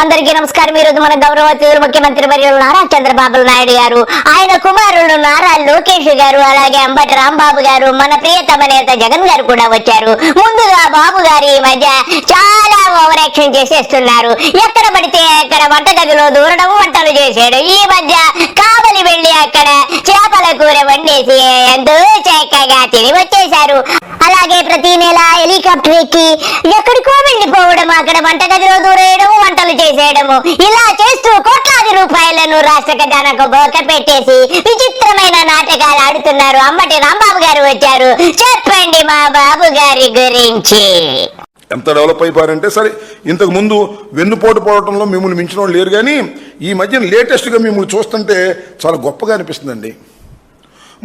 అందరికీ నమస్కారం. ఈ రోజు మన గౌరవ ముఖ్యమంత్రి వర్యులు నారా చంద్రబాబు నాయుడు గారు, ఆయన కుమారులు నారా లోకేష్ గారు, అలాగే అంబటి రాంబాబు గారు, మన ప్రియతమ నేత జగన్ గారు కూడా వచ్చారు. ముందుగా బాబు గారు ఈ మధ్య చాలా ఓవర్ యాక్షన్ చేసేస్తున్నారు. ఎక్కడ పడితే అక్కడ వంటగదిలో దూరడం, వంటలు చేసాడు. ఈ మధ్య కావలి వెళ్లి అక్కడ చేపల కూర వండేసి ఎంతో చక్కగా తిని వచ్చేశారు. అలాగే ప్రతి నెల హెలికాప్టర్ ఎక్కి ఎక్కడికో వెళ్లిపోవడం, అక్కడ వంటగదిలో దూరేయడం, వంటలు చేసేయడము, ఇలా చేస్తూ కోట్లాది రూపాయలను రాష్ట్ర ఖజానాకు బోక పెట్టేసి విచిత్రమైన నాటకాలు ఆడుతున్నారు. అంబటి రాంబాబు గారు వచ్చారు. చెప్పండి మా బాబు గారి గురించి. ఎంత డెవలప్ అయిపోయారంటే, సరే ఇంతకు ముందు వెన్నుపోటు పోవడంలో మిమ్మల్ని మించిన వాళ్ళు లేరు, కానీ ఈ మధ్యన లేటెస్ట్గా మిమ్మల్ని చూస్తుంటే చాలా గొప్పగా అనిపిస్తుందండి.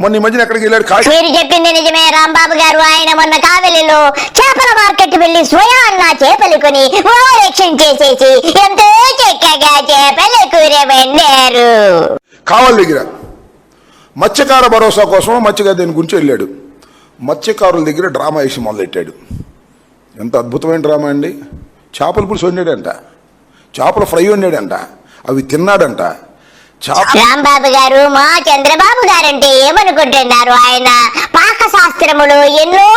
మొన్న ఈ మధ్యన ఎక్కడికి వెళ్ళాడు? మీరు చెప్పింది నిజమే రాంబాబు గారు. ఆయన మొన్న కావలిలో చేపల మార్కెట్ వెళ్లి స్వయాన్న చేపలు కొని ఓవరాక్షన్ చేసేసి ఎంతో చక్కగా చేపల కూర వండారు. కావలి దగ్గర మత్స్యకార భరోసా కోసం మత్స్యకార దీని గురించి వెళ్ళాడు. మత్స్యకారుల దగ్గర డ్రామా వేసి మొదలెట్టాడు. ఎంత అద్భుతమైన డ్రామా అండి. చేపల పులుసు వండాడంట, చేపల ఫ్రై వండాడంట, అవి తిన్నాడంట. రాంబాబు గారు, మా చంద్రబాబు గారంటే ఏమనుకుంటున్నారు? ఆయన పాక శాస్త్రములో ఎన్నో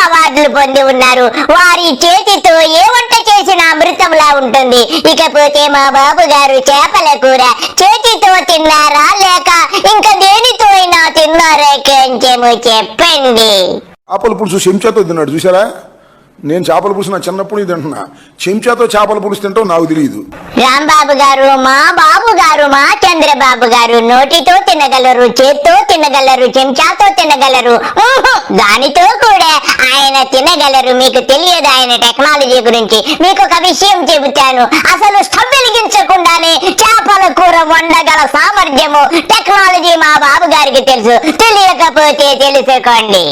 అవార్డులు పొంది ఉన్నారు. వారి చేతితో ఏ వంట చేసిన అమృతంలా ఉంటుంది. ఇకపోతే మా బాబు గారు చేపల కూర చేతితో తిన్నారా లేక ఇంకా దేనితో అయినా తిన్నారా కొంచెము చెప్పండి. చేపల పులుసు చెంచాతో తిన్నాడు చూసారా? నేను చేపల పులుసు నా చిన్నప్పుడు ఇది అంటున్నా, చెంచాతో చేపల పులుసు తింటావు నాకు తెలియదు. రాంబాబు గారు, మా బాబు గారు, మా చంద్రబాబు గారు నోటితో తినగలరు, చేత్తో తినగలరు, చెంచాతో తినగలరు, దానితో కూడా ఆయన తినగలరు. మీకు తెలియదు ఆయన టెక్నాలజీ గురించి. మీకు ఒక విషయం చెబుతాను. అసలు స్టవ్ వెలిగించకుండానే చేపల కూర వండగల సామర్థ్యము, టెక్నాలజీ మా బాబు గారికి తెలుసు. తెలియకపోతే తెలుసుకోండి.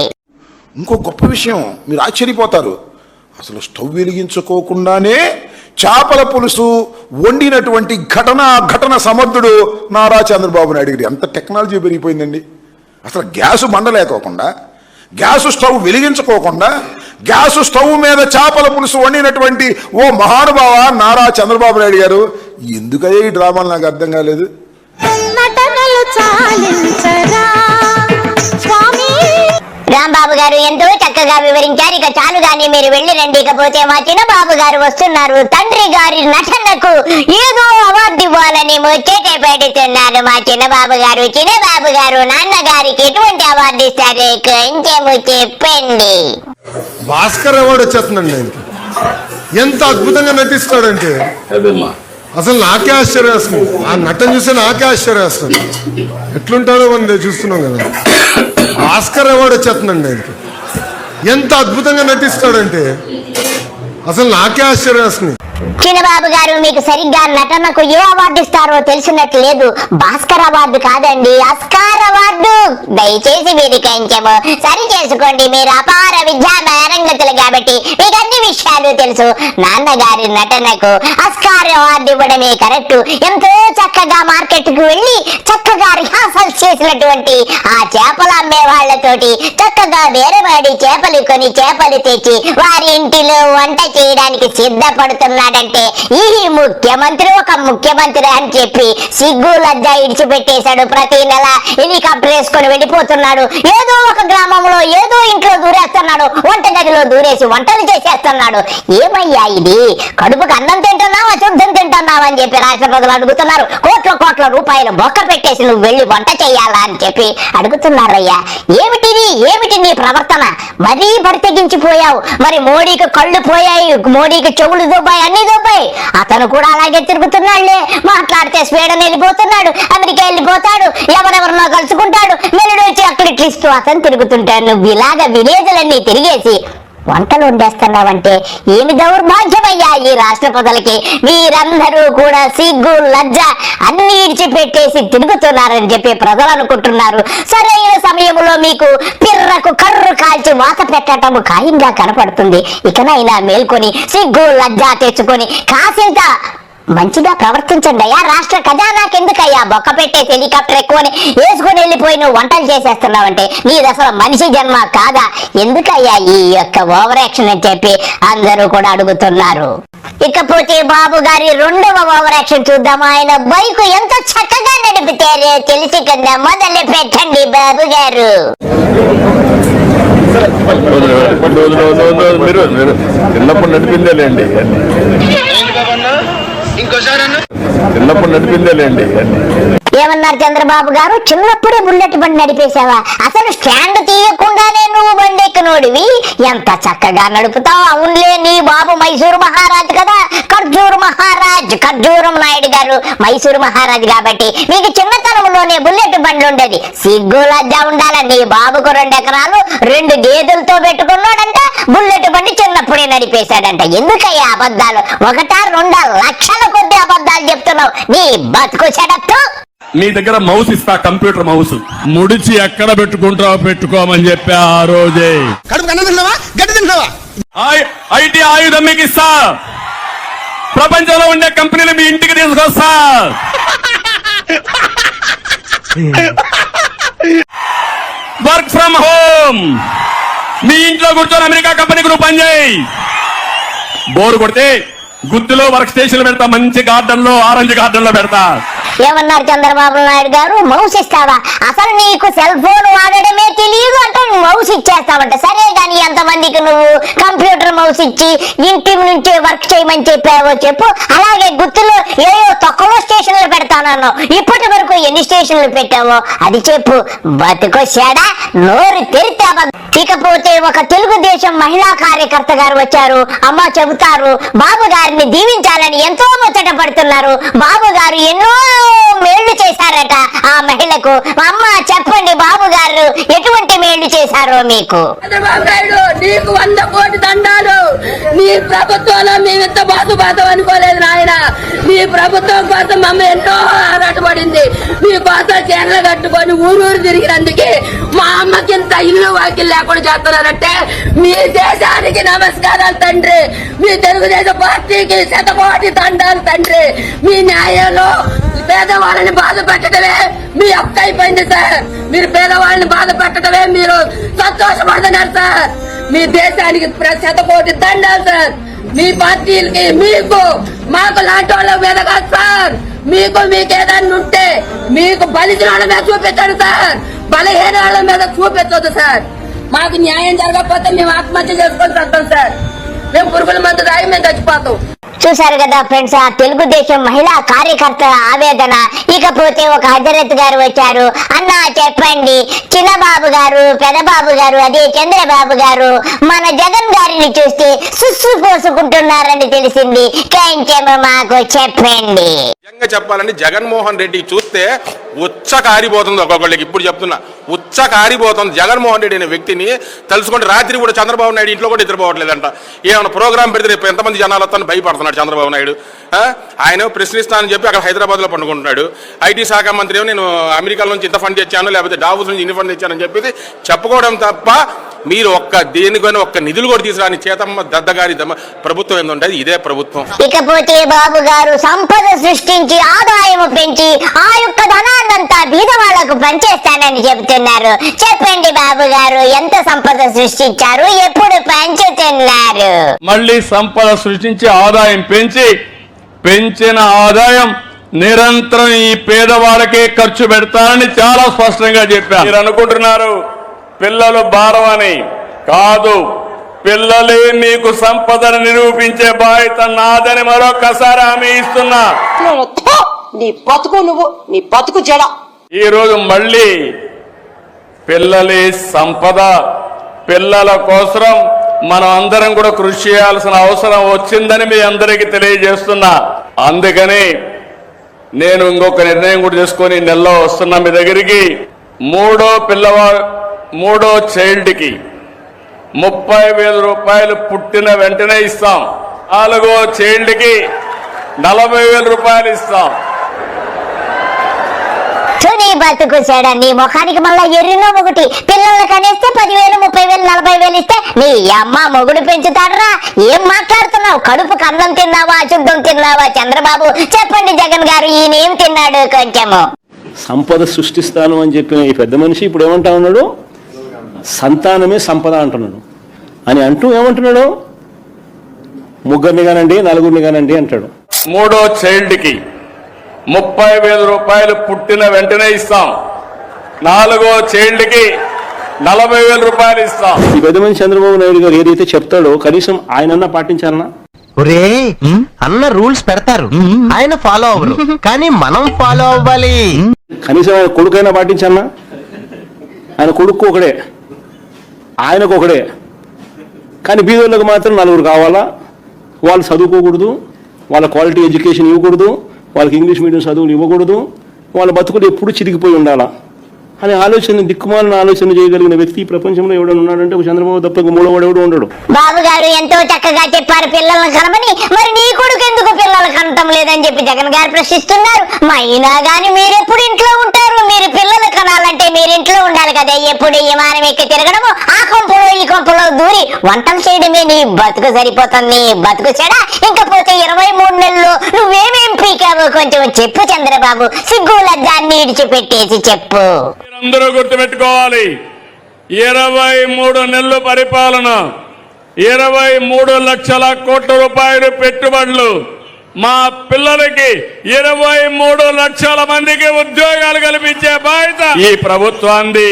ఇంకో గొప్ప విషయం, మీరు ఆశ్చర్యపోతారు. అసలు స్టవ్ వెలిగించుకోకుండానే చేపల పులుసు వండినటువంటి ఘటన సమర్థుడు నారా చంద్రబాబు నాయుడు గారు. ఎంత టెక్నాలజీ పెరిగిపోయిందండి. అసలు గ్యాసు మండలేకోకుండా, గ్యాసు స్టవ్ వెలిగించుకోకుండా, గ్యాసు స్టవ్ మీద చేపల పులుసు వండినటువంటి ఓ మహానుభావ నారా చంద్రబాబు నాయుడు గారు. ఎందుకయ్యా ఈ డ్రామాలు నాకు అర్థం కాలేదు. రాంబాబు గారు ఎంతో చక్కగా వివరించారు. ఇక చాలు గాని మీరు వెళ్ళి రండి. ఇకపోతే మా చిన్నబాబు గారు వస్తున్నారు. తండ్రి గారి నటనకు ఏదో అవార్డు ఇవ్వాలని ముచ్చట పెడుతున్నారు మా చిన్నబాబు గారు. చిన్నబాబు గారు నాన్నగారికి ఎటువంటి అవార్డు ఇస్తారు కొంచెము చెప్పండి. భాస్కర్ అవార్డు వచ్చేస్తుందండి. ఎంత అద్భుతంగా నటిస్తాడంటే అసలు నాకే ఆశ్చర్యం వేస్తుంది. ఆ నటన చూస్తే నాకే ఆశ్చర్యం వేస్తుంది. ఎట్లుంటాడో మనం చూస్తున్నాం కదా. భాస్కర్ అవార్డు వచ్చేస్తుందండి ఆయనకి. ఎంత అద్భుతంగా నటిస్తాడంటే అసలు నాకే ఆశ్చర్యం వేస్తుంది. చిన్నబాబు గారు, మీకు సరిగ్గా నటనకు ఏ అవార్డు ఇస్తారో తెలిసినట్టు లేదు. భాస్కర్ అవార్డు కాదండి, ఆస్కార్ అవార్డు. దయచేసి మీరు కొంచెము సరి చేసుకోండి. మీరు అపార విద్యా మేరంగతులు కాబట్టి మీకు అన్ని విషయాలు తెలుసు. నాన్నగారి నటనకు ఆస్కార్ అవార్డు ఇవ్వడమే కరెక్ట్. ఎంతో చక్కగా మార్కెట్ కు వెళ్లి చక్కగా రిహార్సల్స్ చేసినటువంటి ఆ చేపలు అమ్మే వాళ్లతోటి చక్కగా బేరవాడి చేపలు కొని చేపలు తెచ్చి వారి ఇంటిలో వంట చేయడానికి సిద్ధపడుతున్నాడంటే ఈ ముఖ్యమంత్రి ఒక ముఖ్యమంత్రి అని చెప్పి సిగ్గు లజ్జ ఇడిచిపెట్టేశాడు. ప్రతి నెల హెలికాప్టర్ వేసుకొని వెళ్ళిపోతున్నాడు. ఏదో ఒక గ్రామంలో ఏదో ఇంట్లో దూరేస్తున్నాడు, వంటగదిలో దూరేసి వంటలు చేసేస్తున్నాడు. ఏమయ్యా ఇది? కడుపుకు అన్నం తింటున్నావా, శుద్ధం తింటున్నావా అని చెప్పి రాష్ట్ర ప్రజలు అడుగుతున్నారు. కోట్ల రూపాయలు బొక్క పెట్టేసి నువ్వు వెళ్ళి వంట చెయ్యాలా అని చెప్పి అడుగుతున్నారయ్యా. ఏమిటి నీ ప్రవర్తన? మరీ బరితెగించిపోయావు. మరి మోడీకి కళ్ళు పోయాయి, మోడీకి చెవులు దొబ్బాయి, అన్ని దొబ్బాయి. అతను కూడా అలాగే తిరుగుతున్నాడులే. మాట్లాడితే స్వీడన్ వెళ్ళిపోతున్నాడు, అమెరికా వెళ్ళిపోతాడు, ఎవరెవరినో కలుసుకుంటాడు, మెల్లుడు వచ్చి అక్కడ ఇట్లిస్తూ అతను తిరుగుతుంటాడు. నువ్వు ఇలాగ విలేజులన్నీ తిరిగేసి వంటలు వండేస్తున్నావంటే ఏమి దౌర్భాగ్యమయ్యా ఈ రాష్ట్ర ప్రజలకి. మీరందరూ కూడా సిగ్గు లజ్జ అన్ని ఇడిచిపెట్టేసి తిరుగుతున్నారని చెప్పి ప్రజలు అనుకుంటున్నారు. సరైన సమయంలో మీకు పిర్రకు కర్రు కాల్చి వాత పెట్టడం ఖాయంగా కనపడుతుంది. ఇకనైనా మేల్కొని సిగ్గు లజ్జ తెచ్చుకొని కాసింత మంచిగా ప్రవర్తించండి అయ్యా. రాష్ట్ర ఖజానాకి ఎందుకయ్యా బొక్క పెట్టేసి హెలికాప్టర్ ఎక్కువని వేసుకొని వెళ్ళిపోయి నువ్వు వంటలు చేసేస్తున్నావంటే నీది అసలు మనిషి జన్మ కాదా? ఎందుకయ్యా ఈ యొక్క ఓవర్ యాక్షన్ అని చెప్పి అందరూ కూడా అడుగుతున్నారు. ఇకపోతే బాబు గారి రెండవ ఓవర్ యాక్షన్ చూద్దాం. ఆయన బైక్ ఎంత చక్కగా నడిపితారో తెలిసి కదా, మొదలు పెట్టండి బాబు గారు. మీరు చిన్నప్పుడు నడిపిందేలేండి, చిన్నప్పుడు నడిపిందేలేండి. ఏమన్నారు చంద్రబాబు గారు? చిన్నప్పుడే బుల్లెట్ బండి నడిపేశావా? అసలు స్టాండ్ తీయకుండానే నువ్వు బండి ఎక్కినోడివి, ఎంత చక్కగా నడుపుతావు. అవునులే, నీ బాబు మైసూరు మహారాజ్ కదా, ఖర్జూరు మహారాజ్, ఖర్జూరం నాయుడు గారు మైసూరు మహారాజ్ కాబట్టి మీకు చిన్నతనంలోనే బుల్లెట్ బండి ఉండేది. సిగ్గు లజ్జ ఉండాల. నీ బాబుకు 2 ఎకరాలు 2 గేదెలతో పెట్టుకున్నాడంట, బుల్లెట్ బండి చిన్నప్పుడే నడిపేశాడంట. ఎందుకయ్యా అబద్ధాలు? 1-2 లక్షల కొద్ది అబద్ధాలు చెప్తున్నావు. నీ బతుకు చెడత్తు. నీ దగ్గర మౌస్ ఇస్తా, కంప్యూటర్ మౌస్ ముడిచి ఎక్కడ పెట్టుకుంటావో పెట్టుకోమని చెప్పా ఆ రోజే. ఐటీ ఆయుధం మీకు ఇస్తా, ప్రపంచంలో ఉండే కంపెనీలు మీ ఇంటికి తీసుకొస్తా. వర్క్ ఫ్రమ్ హోమ్, మీ ఇంట్లో కూర్చొని అమెరికా కంపెనీకి నువ్వు పనిచేయి. బోరు కొడితే గుత్తిలో వర్క్ స్టేషన్లు పెడతా, మంచి గార్డెన్ లో, ఆరెంజ్ గార్డెన్ లో పెడతా. ఏమన్నారు చంద్రబాబు నాయుడు గారు? మౌస్ ఇస్తావా? అసలు నీకు సెల్ ఫోన్ వాడడమే తెలియదు అంటే మౌస్ ఇచ్చేస్తావంట. సరే గాని ఎంతమందికి నువ్వు కంప్యూటర్ మౌస్ ఇచ్చి ఇంటి నుంచే వర్క్ చేయమని చెప్పావో చెప్పు. అలాగే గుర్తులో ఏయో తక్కువ స్టేషన్లు పెడతానన్నావు, ఇప్పటి వరకు ఎన్ని స్టేషన్లు పెట్టావో అది చెప్పు. బతుకొచ్చాడా? నోరు తెరితే. ఇకపోతే ఒక తెలుగుదేశం మహిళా కార్యకర్త గారు వచ్చారు. అమ్మ చెబుతారు, బాబు గారిని దీవించాలని ఎంతో ముచ్చట పడుతున్నారు. బాబు గారు ఎన్నో మేళ్లు చేశారట ఆ మహిళకు. అమ్మ చెప్పండి, బాబు గారు ఎటువంటి మేళ్లు చేశారో మీకు. చంద్రబాబు నాయుడు, నీకు 100 కోటి దండాలు. నీ ప్రభుత్వంలో మేమెంత బాధపడతాం అనుకోలేదు నాయన. నీ ప్రభుత్వం కోసం మమ్మ ఎంతో ఆరాటపడింది. మీ కోసం చీరలు కట్టుకొని ఊరూరు తిరిగినందుకే మా అమ్మకి ఇంత ఇల్లు వాకిలు లేకుండా చేస్తున్నారంటే మీ దేశానికి నమస్కారాలు తండ్రి. మీ తెలుగుదేశం పార్టీకి 100 కోటి దండాలు తండ్రి. మీ న్యాయంలో పేదవాళ్ళని బాధ పెట్టడమే మీ హక్కు అయిపోయింది సార్. మీరు పేదవాళ్ళని బాధ పెట్టడమే మీరు సంతోషపడుతున్నారు సార్. మీ దేశానికి 100 కోటి దండాలు సార్. మీ పార్టీలకి, మీకు, మాకు లాంటి వాళ్ళ మీద కాదు సార్. మీకేదన్నా ఉంటే మీకు బలిసిన వాళ్ళ మీద చూపించండి సార్, బలహీన వాళ్ళ మీద చూపించొద్దు సార్. మాకు న్యాయం జరగకపోతే మేము ఆత్మహత్య చేసుకొని వస్తాం సార్. మేము పురుగుల మందు రాయి మేము చచ్చిపోతాం. చూశారు కదా ఫ్రెండ్స్, ఆ తెలుగుదేశం మహిళా కార్యకర్తల ఆవేదన. ఇకపోతే ఒక హజరత్ గారు వచ్చారు. అన్న చెప్పండి, చిన్నబాబు గారు, పెదబాబు గారు, అదే చంద్రబాబు గారు మన జగన్ గారిని చూస్తే సుస్సు పోసుకుంటున్నారని తెలిసింది. కొంచెం మాకు చెప్పండి. నిజంగా చెప్పాలంటే జగన్మోహన్ రెడ్డికి చూస్తే ఉచ్చ కారిపోతుంది. ఒక్కొక్కళ్ళకి ఇప్పుడు చెప్తున్నా, ఉచ్చ కారిపోతుంది. జగన్మోహన్ రెడ్డి అనే వ్యక్తిని తెలుసుకుంటే రాత్రి కూడా చంద్రబాబు నాయుడు ఇంట్లో కూడా నిద్రపోవట్లేదంట. ఏమైనా ప్రోగ్రాం పెడితే రేపు ఎంతమంది జనాలు వస్తాను భయపడుతున్నాడు చంద్రబాబు నాయుడు. ఆయన ప్రశ్నిస్తానని చెప్పి అక్కడ హైదరాబాద్ లో పండుకుంటున్నాడు. ఐటీ శాఖ మంత్రి ఏమో నేను అమెరికా నుంచి ఇంత ఫండ్ తెచ్చాను, లేకపోతే డావోస్ నుంచి ఇన్ని ఫండ్ తెచ్చానని చెప్పేసి చెప్పుకోవడం తప్ప మీరు దేనికైనా ఒక్క నిధులు కూడా తీసుకురాని చేతమ్మ దద్దగారి ప్రభుత్వం ఏంటంటే ఇదే ప్రభుత్వం. ఇకపోతే బాబు గారు సంపద సృష్టించి ఆదాయం పెంచి ఆ యొక్క ధనాన్నంతా బీద వాళ్లకు పనిచేస్తానని చెబుతున్నారు. చెప్పండి బాబు గారు, ఎంత సంపద సృష్టించారు, ఎప్పుడు పంచుతున్నారు? మళ్ళీ సంపద సృష్టించి ఆదాయం పెంచిన ఆదాయం నిరంతరం ఈ పేదవాళ్ళకే ఖర్చు పెడతానని చాలా స్పష్టంగా చెప్పారు. మీరు అనుకుంటున్నారు పిల్లలు భారం అని. కాదు, పిల్లలే మీకు సంపదను నిరూపించే బాధ్యత నాదని మరొకసారి హామీ ఇస్తున్నా. నీ బతుకు నువ్వు, నీ బతుకు జడ. ఈ రోజు మళ్ళీ పిల్లలే సంపద, పిల్లల కోసం మనం అందరం కూడా కృషి చేయాల్సిన అవసరం వచ్చిందని మీ అందరికీ తెలియజేస్తున్నా. అందుకని నేను ఇంకొక నిర్ణయం కూడా చేసుకొని నెలలో వస్తున్నా మీ దగ్గరికి. మూడో చైల్డ్కి 30,000 రూపాయలు పుట్టిన వెంటనే ఇస్తాం. 4వ చైల్డ్కి 40,000 రూపాయలు ఇస్తాం. నీ బతుకు చెడ, నీ ముఖానికి మళ్ళా ఎర్రినో ఒకటి. పిల్లలు కనేస్తే 10,000, 30,000, 40,000 ఇస్తే నీ అమ్మ మొగుడు పెంచుతాడరా? ఏం మాట్లాడుతున్నావు? కడుపు కన్నం తిన్నావా, అశుద్ధం తిన్నావా? చంద్రబాబు చెప్పండి, జగన్ గారు ఈయనేం తిన్నాడు? కొంచెము సంపద సృష్టిస్తాను అని చెప్పిన ఈ పెద్ద మనిషి ఇప్పుడు ఏమంటా ఉన్నాడు? సంతానమే సంపద అంటున్నాడు. అని అంటూ ఏమంటున్నాడు? ముగ్గురిని కానండి, నలుగురిని కానండి అంటాడు. మూడో చైల్డ్కి 30,000 రూపాయలు పుట్టిన వెంటనే ఇస్తాం. 4వ చైల్డ్కి 40,000 రూపాయలు ఇస్తాం. ఈ పెద్ద మనిషి చంద్రబాబు నాయుడు గారు ఏదైతే చెప్తాడో కనీసం ఆయనన్నా పాటించాలన్నా? ఒరే అన్న రూల్స్ పెడతారు, ఆయన ఫాలో అవ్వరు, కానీ మనం ఫాలో అవ్వాలి. కనీసం ఆయన కొడుకైనా పాటించాలన్నా? ఆయన కొడుకు ఒకడే, ఆయనకు ఒకడే, కానీ బీదోళ్ళకి మాత్రం 4 కావాలా? వాళ్ళు చదువుకోకూడదు, వాళ్ళ క్వాలిటీ ఎడ్యుకేషన్ ఇవ్వకూడదు, వాళ్ళకి ఇంగ్లీష్ మీడియం చదువులు ఇవ్వకూడదు, వాళ్ళ బతుకులు ఎప్పుడు చిరిగిపోయి ఉండాలా అనే ఆలోచన, దిక్కుమాలిన ఆలోచన చేయగలిగిన వ్యక్తి ఈ ప్రపంచంలో ఎవడన్నా ఉన్నాడంటే ఒక చంద్రబాబు తప్ప మూడోవాడు ఎవడు ఉండడు. బాబు గారు ఎంతో చక్కగా చెప్పారు పిల్లలను కనమని, మరి నీ కొడుకు ఎందుకు పిల్లలు కనటం లేదని చెప్పి జగన్ గారు ప్రశ్నిస్తున్నారు. అయినా గాని మీరెప్పుడు ఇంట్లో ఉంటారు? మీరు పిల్లలు కనాలంటే మీరు ఇంట్లో ఉండాలి కదా. ఎప్పుడు విమానం ఎక్కి తిరగడము, ఆ కొంపలో ఈ కొంపలో దూరి వంటలు చేయడమే నీ బతుకు సరిపోతుంది. బతుకు చెడా ఇంకా పోతే 23 నెలలు నువ్వేమేం పీకావో కొంచెం చెప్పు చంద్రబాబు. సిగ్గు లజ్జాన్ని ఇడిచిపెట్టేసి చెప్పు. అందరూ గుర్తుపెట్టుకోవాలి, 23 నెలలు పరిపాలన, 23 లక్షల కోట్ల రూపాయలు పెట్టుబడులు, మా పిల్లలకి 23 లక్షల మందికి ఉద్యోగాలు కల్పించే బాధ్యత ఈ ప్రభుత్వాన్ని.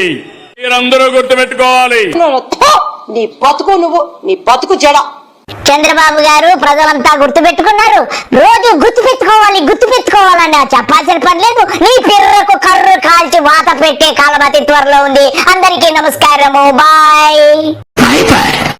మీరందరూ గుర్తుపెట్టుకోవాలి. నీ బతుకు నువ్వు, నీ బతుకు జడ. చంద్రబాబు గారు ప్రజలంతా గుర్తుపెట్టుకున్నారు. రోజు గుర్తుపెట్టుకోవాలని చెప్పాల్సిన పని లేదు. నీ పిర్రకు కర్రు కాల్చి వాత పెట్టే కాలం అతి త్వరలో ఉంది. అందరికీ నమస్కారము. బాయ్.